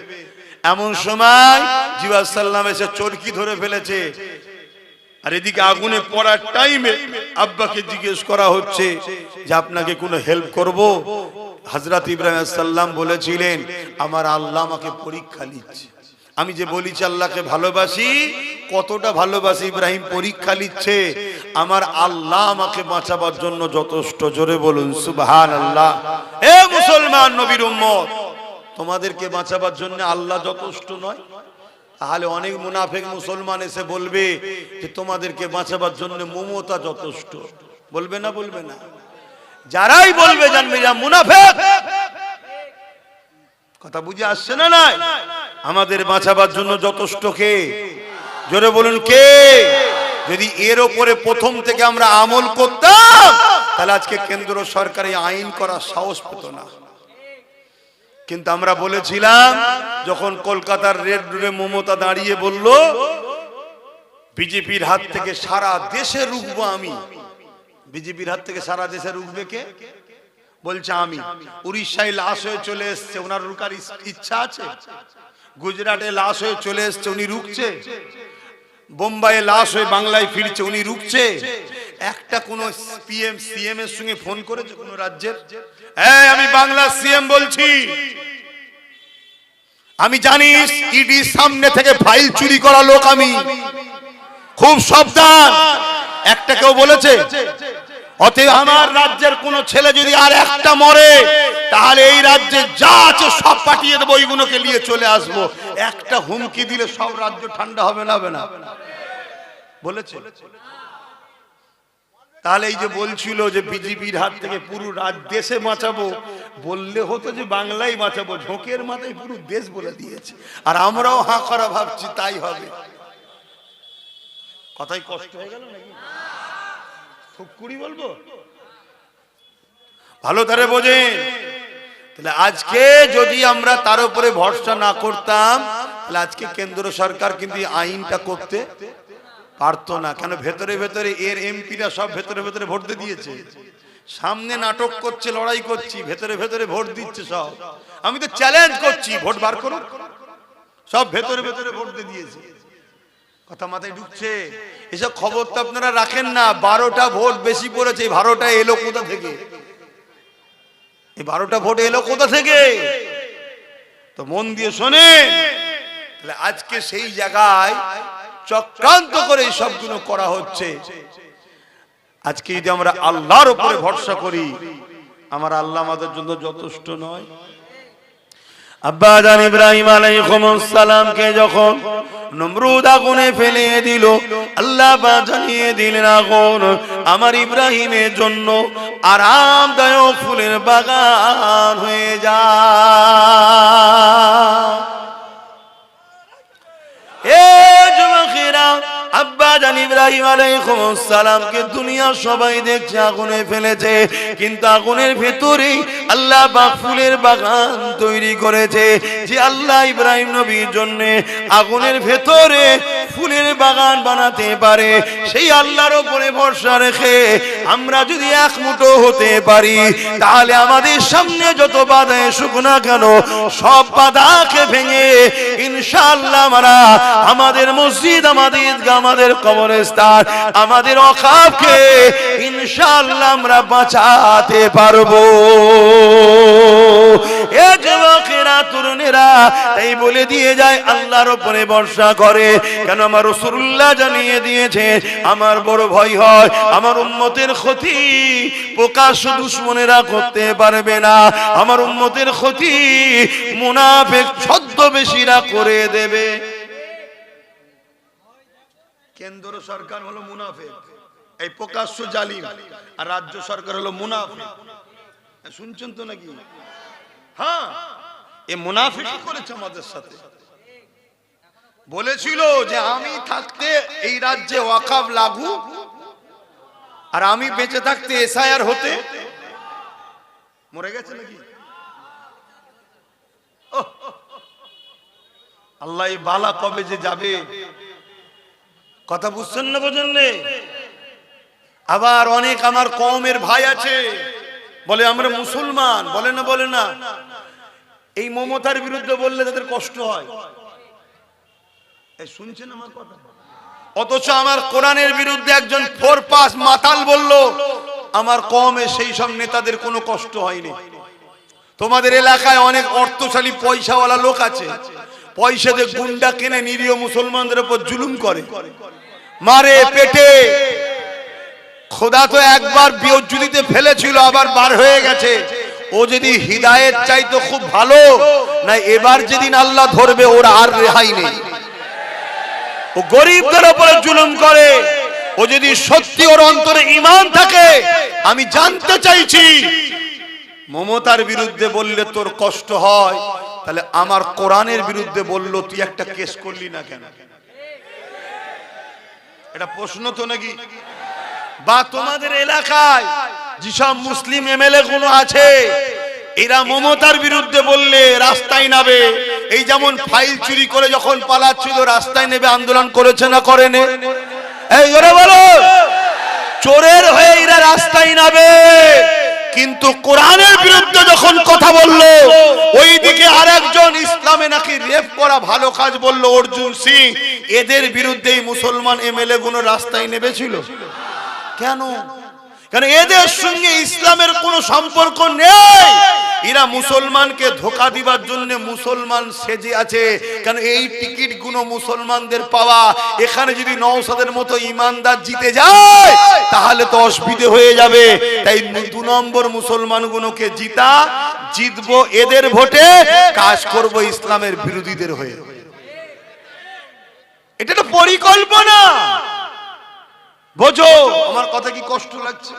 এমন সময় জিবরাইল সাল্লাম এসে চরকি ধরে ফেলেছে। আর এদিকে আগুনে পড়ার টাইমে আব্বাকে জিজ্ঞেস করা হচ্ছে যে আপনাকে কোনো হেল্প করব? হযরত ইব্রাহিম আলাইহিস সালাম বলেছিলেন, আমার আল্লাহ আমাকে পরীক্ষা নিচ্ছে। আমি যে বলিছি আল্লাহকে ভালোবাসি, কতটা ভালোবাসি ইব্রাহিম পরীক্ষা নিচ্ছে। আমার আল্লাহ আমাকে বাঁচাবার জন্য যথেষ্ট। জোরে বলুন সুবহানাল্লাহ। এ মুসলমান নবীর উম্মত, তোমাদেরকে বাঁচাবার জন্য আল্লাহ যথেষ্ট নয়? তাহলে অনেক মুনাফিক মুসলমান এসে বলবে যে তোমাদেরকে বাঁচাবার জন্য মমতা যথেষ্ট। বলবে না? বলবে না? যারাই বলবে জানবে যা মুনাফিক। কথা বুঝে আসছে না? নাই? আমাদের বাঁচাবার জন্য যথেষ্ট কে? জোরে বলুন কে? যদি এর উপরে প্রথম থেকে আমরা আমল করতাম, তাহলে আজকে কেন্দ্র সরকার এই আইন করার সাহস পেত না। কিন্তু আমরা বলেছিলাম, যখন কলকাতার রেড রোডে মমতা দাঁড়িয়ে বলল বিজেপির হাত থেকে সারা দেশে রুখবো আমি। বিজেপির হাত থেকে সারা দেশে রুখবে কে? বলছে আমি। উড়িষ্যায় লাশ হয়ে চলে এসছে, ওনার রুকার ইচ্ছা আছে? গুজরাটে লাশ হয়ে চলে এসছে, উনি রুখছে? বোম্বাইয়ে লাশ হয়ে বাংলায় ফিরছে, উনি রুখছে? একটা কোন পিএম সিএম এর সঙ্গে ফোন করেছে কোন রাজ্যের? এই আমি বাংলার সিএম বলছি, আমি জানিস ইডি সামনে থেকে ফাইল চুরি করা লোক আমি, খুব সাবধান। একটা কেউ বলেছে? অতএব আমার রাজ্যের কোন ছেলে যদি আর একটা মরে, তাহলে এই রাজ্যে যা আছে সব পাঠিয়ে দেবো, ওইগুলোকে নিয়ে চলে আসবো। একটা হুমকি দিলে সব রাজ্য ঠান্ডা হবে না? হবে না? বলেছে? তাহলে এই যে বলছিল যে বিজেপির হাত থেকে পুরো দেশে বাঁচাবো, বললে হতো যে বাংলায় বাঁচাবো। ঝোঁকের মাথায় পুরো দেশ বলে দিয়েছে, আর আমরাও হাঁ করা ভাবছি তাই হবে। কথাই কষ্ট হয়ে গেল নাকি? ফুকুরি বলবো? ভালো তারে বোঝেন। তাহলে আজকে যদি আমরা তার উপরে ভরসা না করতাম, তাহলে আজকে কেন্দ্র সরকার কিন্তু আইনটা করতে পারতো না। কেন? ভেতরে ভেতরে এর এমপিরা সব ভেতরে ভেতরে ভোট দিয়ে দিয়েছে। সামনে নাটক করছে, লড়াই করছি, ভেতরে ভেতরে ভোট দিচ্ছে সব। আমি তো চ্যালেঞ্জ করছি, ভোট বার করুন। সব ভেতরে ভেতরে ভোট দিয়ে দিয়েছে। কথা মাথায় ঢুকছে? এসব খবর তো আপনারা রাখেন না। 12টা ভোট বেশি পড়েছে, 12টা এলো কোথা থেকে? এই 12টা ভোট এলো কোথা থেকে? তো মন দিয়ে শোনেন, তাহলে আজকে সেই জায়গায় চক্রান্ত করে এই সবগুলো করা হচ্ছে। আজকে যদি আমরা আল্লাহর উপরে ভরসা করি, আমার আল্লাহ আমাদের জন্য যথেষ্ট নয়? আব্বা জান ইব্রাহিম আলাইহিস সালামকে যখন নমরুদ আগুনে ফেলে দিল, আল্লাহ পাক জানিয়ে দিলেন আগুন আমার ইব্রাহিমের জন্য আরামদায়ক ফুলের বাগান হয়ে যায়। এ যুবকেরা, আব্বা জান ইব্রাহিম আলাইহিস সালামকে দুনিয়া সবাই দেখছে আগুনে ফেলেছে, কিন্তু আগুনের ভেতরে আল্লাহ পাক ফুলের বাগান তৈরি করেছে। যে আল্লাহ ইব্রাহিম নবীর জন্য আগুনের ভেতরে ফুলের বাগান বানাতে পারে, সেই আল্লাহর উপরে ভরসা রেখে আমরা যদি এক মুঠো হতে পারি, তাহলে আমাদের সামনে যত বাধা এসুক না কেন, সব বাধাকে ভেঙে ইনশাআল্লাহ আমরা আমাদের মসজিদ, আমাদের ঈদগাহ, আমাদের কবরস্থান, আমাদের ওয়াকফকে ইনশাআল্লাহ আমরা বাঁচাতে পারবো। এ যুবকেরা, তরুণেরা, তাই বলে দিয়ে যায় আল্লাহর উপরে ভরসা করে। কেন? আমার রাসূলুল্লাহ জানিয়ে দিয়েছে, আমার বড় ভয় হয় আমার উম্মতের ক্ষতি প্রকাশ্য দুশমনেরা করতে পারবে না, আমার উম্মতের ক্ষতি মুনাফিক ছদ্মবেশীরা করে দেবে। কেন্দ্র সরকার হলো মুনাফিক, এই প্রকাশ্য জালিম, আর রাজ্য সরকার হলো মুনাফিক। শুনছেন তো নাকি? হ্যাঁ, এই মুনাফিকই করেছে আমাদের সাথে। বলেছিল যে আমি থাকতে এই রাজ্যে ওয়াকফ লাগু, আর আমি বেঁচে থাকতে এসআইআর হতে। মরে গেছে নাকি? আল্লাহ এই বালা কবে যে যাবে, কথা বুঝছেন না? বোঝেন না? আবার অনেক আমার কওমের ভাই আছে, বলে আমরা মুসলমান, বলে না বলে না, এই মমতার বিরুদ্ধে বললে তাদের কষ্ট হয়। এই শুনছেন আমার কথা? অথচ আমার কোরআনের বিরুদ্ধে একজন ফোরপাস মাতাল বলল, আমার কওমে সেই সব নেতাদের কোনো কষ্ট হয়নি। তোমাদের এলাকায় অনেক অর্থশালী পয়সাওয়ালা লোক আছে, পয়সা দিয়ে গুন্ডা কিনে নিরীহ মুসলমানদের উপর জুলুম করে, মারে পেটে। খোদা তো একবার বিয়জ্জুদিতে ফেলেছিল, আবার বার হয়ে গেছে। ও যদি হিদায়েত চাইতো খুব ভালো, না এবার যেদিন আল্লাহ ধরবে ওর আর রেহাই নেই। ও গরিবদের উপরে জুলুম করে। ও যদি সত্যি ওর অন্তরে ঈমান থাকে, আমি জানতে চাইছি, মমতার বিরুদ্ধে বললে তোর কষ্ট হয়, তাহলে আমার কোরআনের বিরুদ্ধে বললো তুই একটা কেস করলি না কেন? এটা প্রশ্ন তো নাকি? বা তোমাদের এলাকায় যেসব মুসলিম এমএলএ গুলো আছে, এরা মমতার বিরুদ্ধে বললে রাস্তায় নামে। এই যেমন ফাইল চুরি করে যখন পালাচ্ছিল, রাস্তায় নেবে আন্দোলন করেছে না করেনি? এই করে বলো, চোরের হয়ে এরা রাস্তায় নামে। কিন্তু কোরআনের বিরুদ্ধে যখন কথা বললো, ওইদিকে আরেকজন ইসলামে নাকি রেপ করা ভালো কাজ বললো অর্জুন সিং, এদের বিরুদ্ধে মুসলমান এমএলএ গুলো রাস্তায় নেমেছিল। কেন? কারণ এদের সঙ্গে ইসলামের কোনো সম্পর্ক নেই। এরা মুসলমানকে ধোঁকা দিবার জন্য মুসলমান সেজে আছে। কারণ এই টিকিট গুলো মুসলমানদের পাওয়া, এখানে যদি নওশাদের মতো ইমানদার জিতে যায় তাহলে তো অসুবিধে হয়ে যাবে। তাই 2 নম্বর মুসলমানগুলোকে জিতবো এদের ভোটে, কাজ করব ইসলামের বিরোধীদের হয়ে। এটা তো পরিকল্পনা। বোঝো আমার কথা কি কষ্ট লাগছে?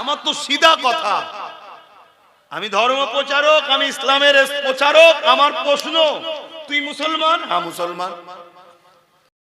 আমার তো সিধা কথা। আমি ধর্ম প্রচারক, আমি ইসলামের প্রচারক। আমার প্রশ্ন, তুই মুসলমান? হ্যাঁ মুসলমান।